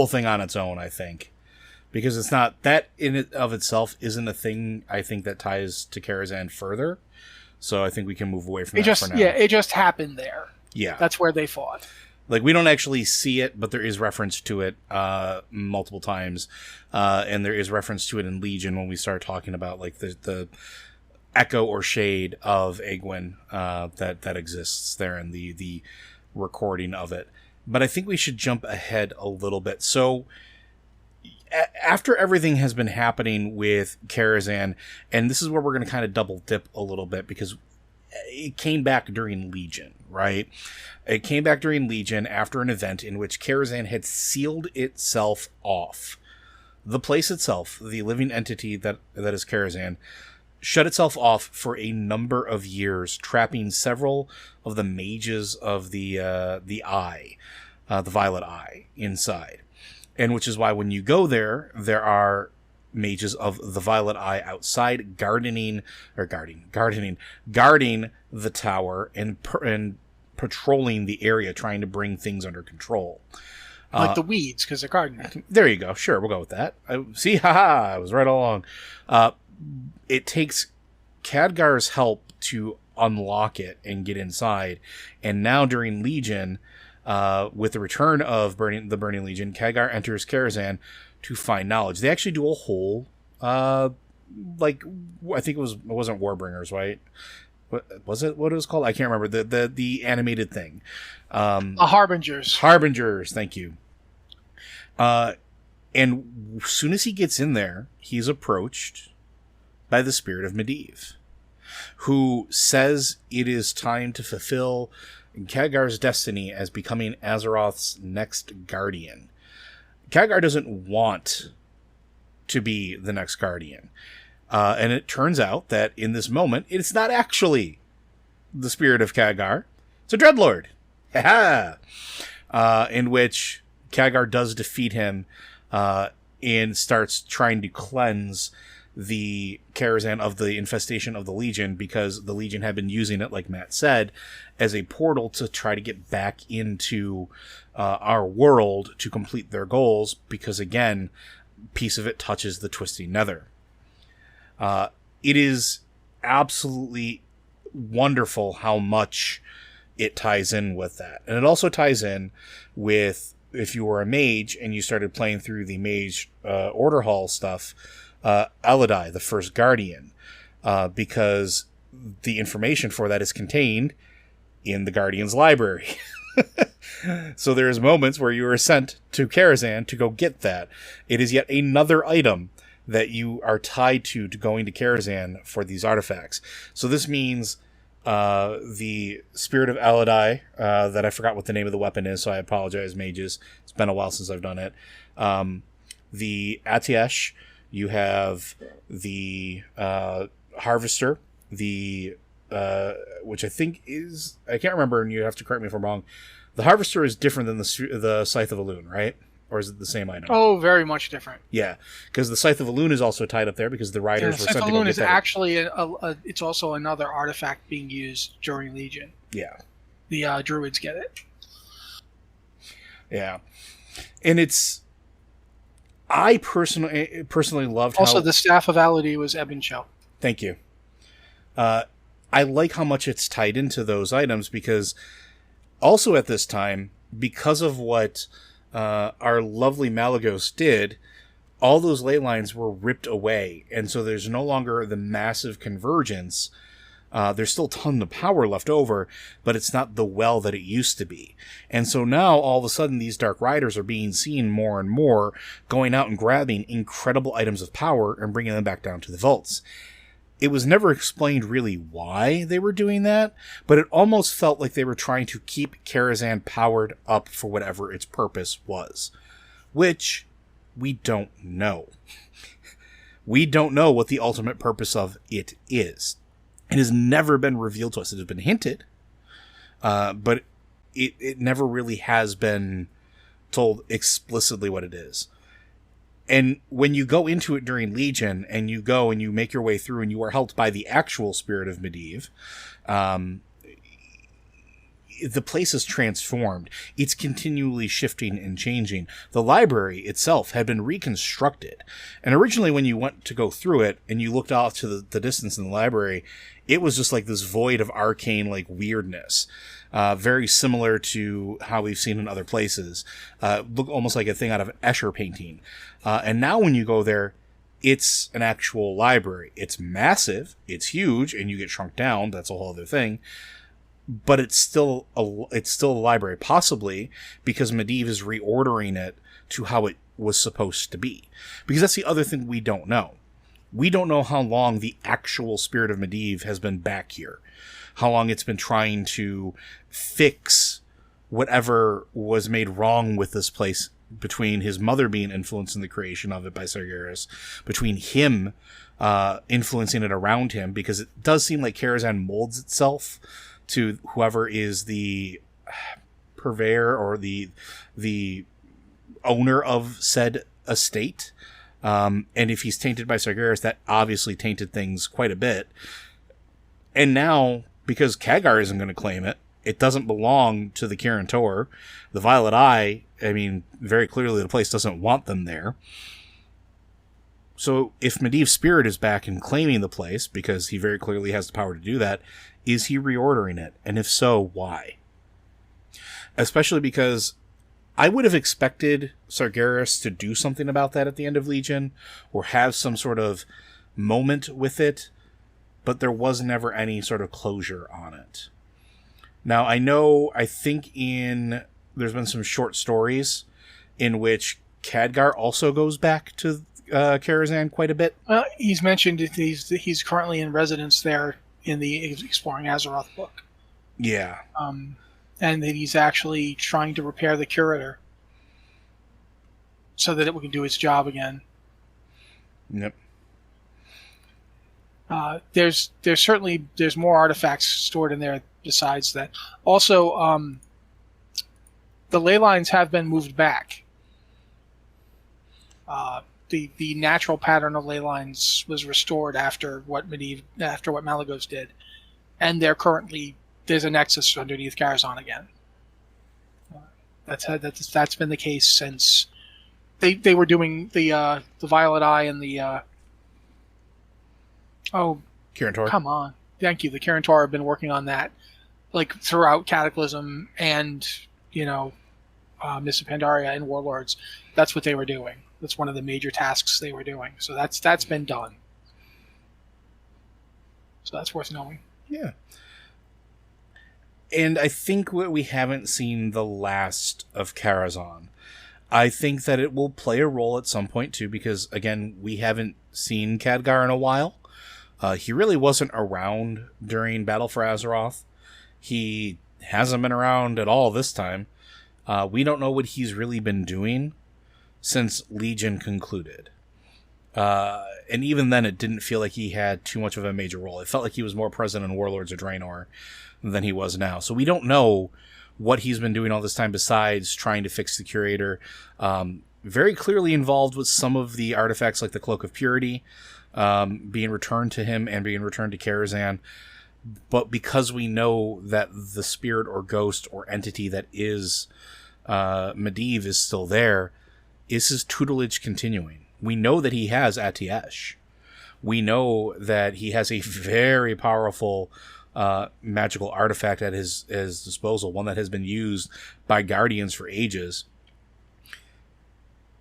thing on its own, I think. Because it's not, that in it of itself isn't a thing, I think, that ties to Karazhan further. So I think we can move away from that for now. Yeah, it just happened there. Yeah. That's where they fought. Like, we don't actually see it, but there is reference to it multiple times. And there is reference to it in Legion when we start talking about, like, the echo or shade of Egwene that exists there in the recording of it. But I think we should jump ahead a little bit. So after everything has been happening with Karazhan, and this is where we're going to kind of double dip a little bit, because it came back during Legion, right? It came back during Legion after an event in which Karazhan had sealed itself off. The place itself, the living entity that is Karazhan, shut itself off for a number of years, trapping several of the mages of the Eye, the Violet Eye, inside. And which is why when you go there, there are mages of the Violet Eye outside guarding the tower and patrolling the area, trying to bring things under control. Like the weeds, because they're gardening. There you go. Sure, we'll go with that. I was right all along. It takes Khadgar's help to unlock it and get inside. And now during Legion, with the return of the Burning Legion, Khadgar enters Karazhan to find knowledge. They actually do a whole, I think it wasn't Warbringers, right? What was it? What it was called? I can't remember. The animated thing. Harbingers. Harbingers. Thank you. And as soon as he gets in there, he's approached by the spirit of Medivh, who says it is time to fulfill Khadgar's destiny as becoming Azeroth's next guardian. Khadgar doesn't want to be the next guardian. And it turns out that in this moment, it's not actually the spirit of Khadgar. It's a Dreadlord. In which Khadgar does defeat him and starts trying to cleanse the Karazhan of the infestation of the Legion, because the Legion had been using it, like Matt said, as a portal to try to get back into our world to complete their goals, because, again, piece of it touches the Twisting Nether. It is absolutely wonderful how much it ties in with that. And it also ties in with, if you were a mage and you started playing through the mage order hall stuff, Elodai, the first guardian, because the information for that is contained in the Guardian's library. So there's moments where you are sent to Karazhan to go get that. It is yet another item that you are tied to going to Karazhan for these artifacts. So this means the Spirit of Elodai, that I forgot what the name of the weapon is, so I apologize, mages. It's been a while since I've done it. The Atiesh, you have the Harvester, the which I think is, I can't remember, and you have to correct me if I'm wrong. The Harvester is different than the Scythe of Elune, right? Or is it the same item? Oh, very much different. Yeah, because the Scythe of Elune is also tied up there because the riders were sent to go get that. Scythe of Elune is actually it's also another artifact being used during Legion. Yeah, the Druids get it. Yeah, and it's, I personally loved also how, the Staff of Aladi was Ebonshell. Thank you. I like how much it's tied into those items, because also at this time, because of what our lovely Malagos did, all those ley lines were ripped away, and so there's no longer the massive convergence There's still a ton of power left over, but it's not the well that it used to be. And so now, all of a sudden, these Dark Riders are being seen more and more, going out and grabbing incredible items of power and bringing them back down to the vaults. It was never explained really why they were doing that, but it almost felt like they were trying to keep Karazhan powered up for whatever its purpose was. Which, we don't know. We don't know what the ultimate purpose of it is. It has never been revealed to us. It has been hinted, but it never really has been told explicitly what it is. And when you go into it during Legion, and you go and you make your way through, and you are helped by the actual spirit of Medivh, the place is transformed. It's continually shifting and changing. The library itself had been reconstructed. And originally when you went to go through it and you looked off to the distance in the library, it was just like this void of arcane like weirdness. Very similar to how we've seen in other places. Look almost like a thing out of an Escher painting. And now when you go there, it's an actual library. It's massive, it's huge, and you get shrunk down. That's a whole other thing. But it's still a library, possibly because Medivh is reordering it to how it was supposed to be. Because that's the other thing we don't know. We don't know how long the actual spirit of Medivh has been back here. How long it's been trying to fix whatever was made wrong with this place, between his mother being influenced in the creation of it by Sargeras, between him influencing it around him, because it does seem like Karazhan molds itself to whoever is the purveyor or the owner of said estate. And if he's tainted by Sargeras, that obviously tainted things quite a bit. And now, because Khadgar isn't going to claim it, it doesn't belong to the Kirin Tor. The Violet Eye, I mean, very clearly the place doesn't want them there. So if Medivh's spirit is back and claiming the place, because he very clearly has the power to do that, is he reordering it? And if so, why? Especially because I would have expected Sargeras to do something about that at the end of Legion, or have some sort of moment with it, but there was never any sort of closure on it. Now, I think there's been some short stories in which Khadgar also goes back to Karazhan quite a bit. He's mentioned he's currently in residence there in the Exploring Azeroth book. Yeah. And that he's actually trying to repair the Curator so that it can do its job again. Yep. There's more artifacts stored in there besides that. Also, the ley lines have been moved back. The natural pattern of ley lines was restored after what Malygos did, and there's a nexus underneath Karazhan again. That's been the case since they were doing the Violet Eye and the Kirin Tor. Come on, thank you. The Kirin Tor have been working on that like throughout Cataclysm and Mists of Pandaria and Warlords. That's what they were doing. That's one of the major tasks they were doing. So that's been done. So that's worth knowing. Yeah. And I think we haven't seen the last of Karazhan. I think that it will play a role at some point too, because again, we haven't seen Khadgar in a while. He really wasn't around during Battle for Azeroth. He hasn't been around at all this time. We don't know what he's really been doing since Legion concluded. And even then, it didn't feel like he had too much of a major role. It felt like he was more present in Warlords of Draenor than he was now. So we don't know what he's been doing all this time besides trying to fix the Curator. Very clearly involved with some of the artifacts like the Cloak of Purity being returned to him and being returned to Karazhan. But because we know that the spirit or ghost or entity that is Medivh is still there, is his tutelage continuing? We know that he has Atiesh. We know that he has a very powerful magical artifact at his disposal, one that has been used by Guardians for ages.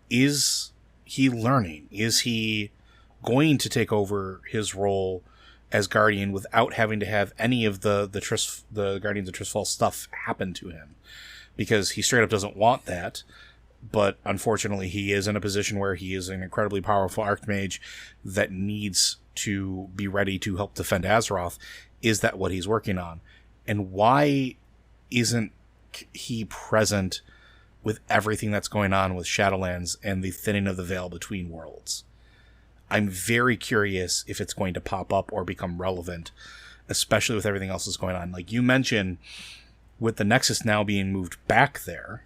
Is he learning? Is he going to take over his role as Guardian without having to have any of the Guardians of Tristfall stuff happen to him, because he straight up doesn't want that. But unfortunately, he is in a position where he is an incredibly powerful Archmage that needs to be ready to help defend Azeroth. Is that what he's working on? And why isn't he present with everything that's going on with Shadowlands and the thinning of the veil between worlds? I'm very curious if it's going to pop up or become relevant, especially with everything else that's going on. Like you mentioned, with the Nexus now being moved back there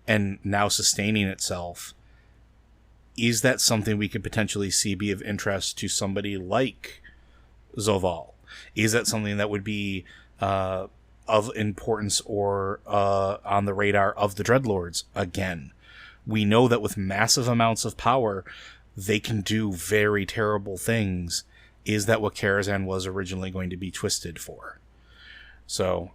and now sustaining itself, is that something we could potentially see be of interest to somebody like Zoval? Is that something that would be of importance or on the radar of the Dreadlords again? We know that with massive amounts of power, they can do very terrible things. Is that what Karazhan was originally going to be twisted for? So,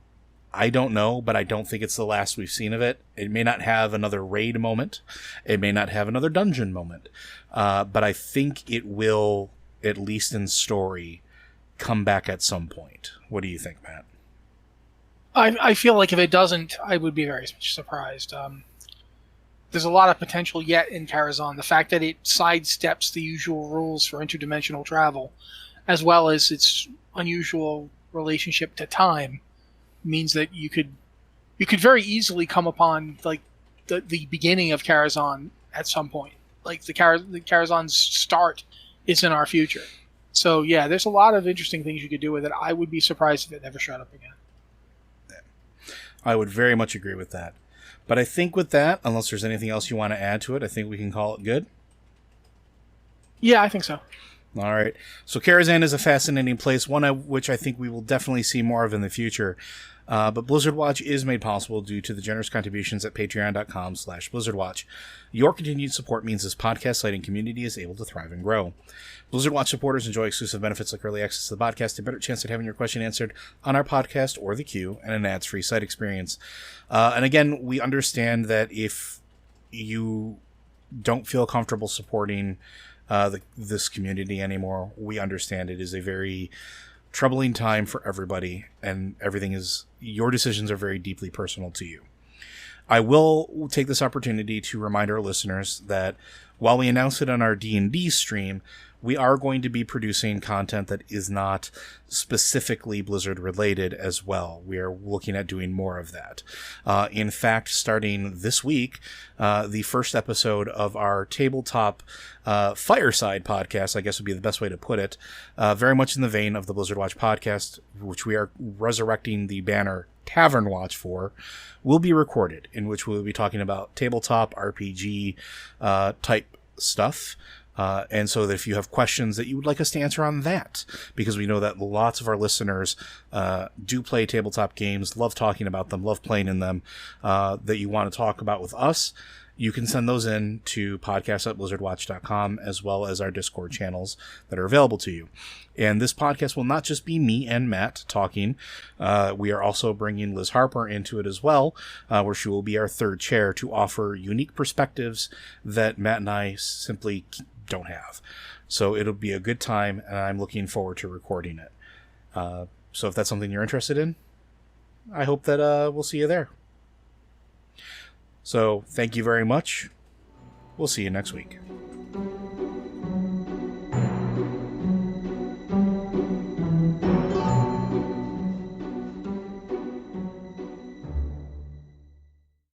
I don't know, but I don't think it's the last we've seen of it. It may not have another raid moment. It may not have another dungeon moment. But I think it will, at least in story, come back at some point. What do you think, Matt? I feel like if it doesn't, I would be very surprised. There's a lot of potential yet in Karazhan. The fact that it sidesteps the usual rules for interdimensional travel, as well as its unusual relationship to time, means that you could very easily come upon like the beginning of Karazhan at some point. Like the Karazhan's start is in our future. So yeah, there's a lot of interesting things you could do with it. I would be surprised if it never showed up again. I would very much agree with that. But I think with that, unless there's anything else you want to add to it, I think we can call it good. Yeah, I think so. All right. So Karazhan is a fascinating place, one of which I think we will definitely see more of in the future. But Blizzard Watch is made possible due to the generous contributions at patreon.com/BlizzardWatch. Your continued support means this podcast site and community is able to thrive and grow. Blizzard Watch supporters enjoy exclusive benefits like early access to the podcast, a better chance at having your question answered on our podcast or the queue, and an ads-free site experience. And again, we understand that if you don't feel comfortable supporting this community anymore, we understand it is a very troubling time for everybody, and your decisions are very deeply personal to you. I will take this opportunity to remind our listeners that while we announced it on our D&D stream, we are going to be producing content that is not specifically Blizzard related as well. We are looking at doing more of that. In fact, starting this week, the first episode of our tabletop fireside podcast, I guess would be the best way to put it, very much in the vein of the Blizzard Watch podcast, which we are resurrecting the banner Tavern Watch for, will be recorded, in which we'll be talking about tabletop RPG type stuff. And so that if you have questions that you would like us to answer on that, because we know that lots of our listeners do play tabletop games, love talking about them, love playing in them, that you want to talk about with us, you can send those in to podcast@blizzardwatch.com, as well as our Discord channels that are available to you. And this podcast will not just be me and Matt talking. We are also bringing Liz Harper into it as well, where she will be our third chair to offer unique perspectives that Matt and I simply don't have. So it'll be a good time, and I'm looking forward to recording it. So if that's something you're interested in, I hope that we'll see you there. So thank you very much. We'll see you next week.